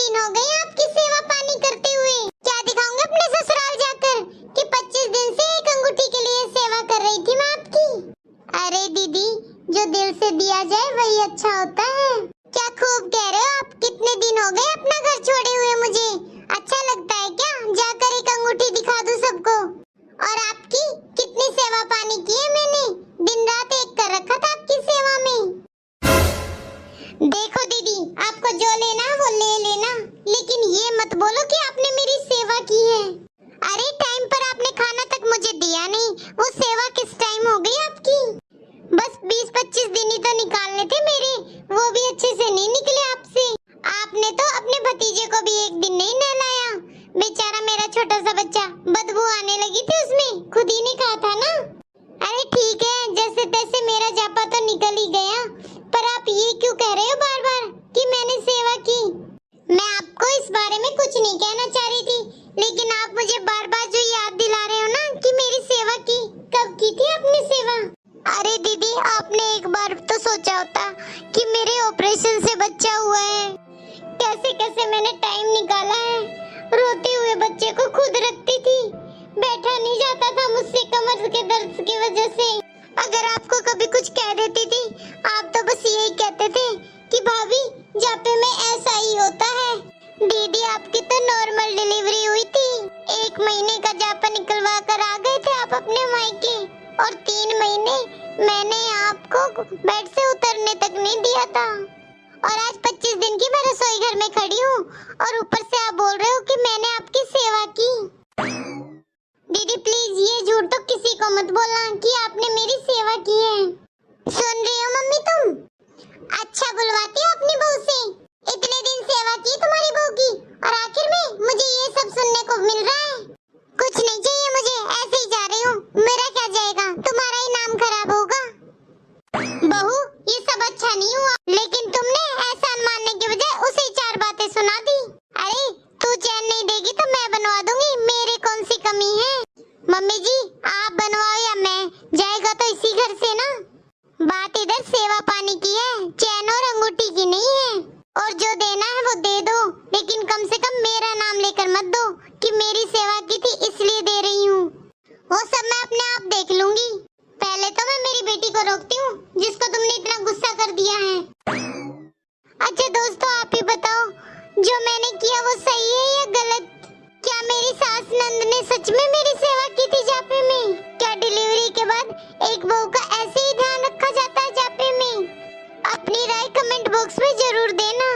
दिन हो गए आपकी सेवा पानी करते हुए। क्या दिखाऊंगे अपने ससुराल जाकर कि 25 दिन से एक अंगूठी के लिए सेवा कर रही थी मैं आपकी। अरे दीदी, जो दिल से दिया जाए वही अच्छा होता है। क्या खूब कह रहे हो आप। कितने दिन हो गए अपना घर छोड़े हुए। मुझे अच्छा लगता है क्या जाकर एक अंगूठी दिखा दूं सबको। और आपकी कितनी सेवा पानी की है मैंने, दिन रात एक कर रखा था आपकी सेवा में। देखो दीदी, आपको जो लेना वो ले लेना, लेकिन ये मत बोलो कि आपने मेरी सेवा की है। अरे टाइम पर आपने खाना तक मुझे दिया नहीं, वो सेवा किस टाइम हो गई आपकी। बस 20-25 दिन ही तो निकालने थे मेरे, वो भी अच्छे से नहीं निकले आपसे। आपने तो अपने भतीजे को भी एक दिन नहीं नहलाया। बेचारा मेरा छोटा सा बच्चा, बदबू आने लगी थी उसमें, खुद ही नहीं कहा था ना। अरे ठीक है, जैसे तैसे मेरा जापा तो निकल ही गया, पर आप ये क्यों कह रहे हो बार बार कि मैंने सेवा की। मैं आपको इस बारे में कुछ नहीं कहना चाह रही थी, लेकिन आप मुझे बार बार जो याद दिला रहे हो ना कि मेरी सेवा की। कब की थी आपने सेवा। अरे दीदी, आपने एक बार तो सोचा होता कि मेरे ऑपरेशन से बच्चा हुआ है, कैसे कैसे मैंने टाइम निकाला है। रोते हुए बच्चे को खुद रखती थी, बैठा नहीं जाता था मुझसे कमर के दर्द की वजह से। अगर आपको कभी कुछ कह देती थी, आप तो बस यही कहते थे कि भाभी जापे में ऐसा ही होता है। दीदी, आपकी तो नॉर्मल डिलीवरी हुई थी, 1 महीने का जापा निकलवा कर आ गए थे आप अपने मायके, और 3 महीने मैंने आपको बेड से उतरने तक नहीं दिया था। और आज 25 दिन की मैं रसोई घर में खड़ी हूँ, और ऊपर से आप बोल रहे हो कि मैंने आपकी सेवा की। दीदी प्लीज ये झूठ तो किसी को मत बोलना कि आपने मेरी सेवा की है। सुन रही हो मम्मी तुम। अच्छा बुलवाती हो अपनी बहू से। इतने दिन सेवा की तुम्हारी बहू की, और आखिर में मुझे ये सब सुनने को मिल रहा है। कुछ नहीं चाहिए मुझे, ऐसे ही जा रही हूँ। मेरा क्या जाएगा, तुम्हारा ही नाम खराब होगा। बहू, ये सब अच्छा नहीं हुआ, लेकिन तुमने एहसान मानने की बजाय उसे 4 बातें सुना दी। अरे तू चैन नहीं देगी तो मैं बनवा दूंगी, मेरे कौन सी कमी है। मम्मी जी, आप बनवाओ या मैं, जाएगा तो इसी घर से ना। बात इधर सेवा पानी की है, चैन और अंगूठी की नहीं है। और जो देना है वो दे दो, लेकिन कम से कम मेरा नाम लेकर मत दो कि मेरी सेवा की थी इसलिए दे रही हूँ। वो सब मैं अपने आप देख लूंगी। पहले तो मैं मेरी बेटी को रोकती हूँ, जिसको तुमने इतना गुस्सा कर दिया है। अच्छा दोस्तों, आप ही बताओ, जो मैंने किया वो सही है या गलत। क्या मेरी सास नंद ने सच में मेरी सेवा की थी जापे में। क्या डिलीवरी के बाद एक बहू का ऐसे ही ध्यान रखा जाता है जापे में। अपनी राय कमेंट बॉक्स में जरूर देना।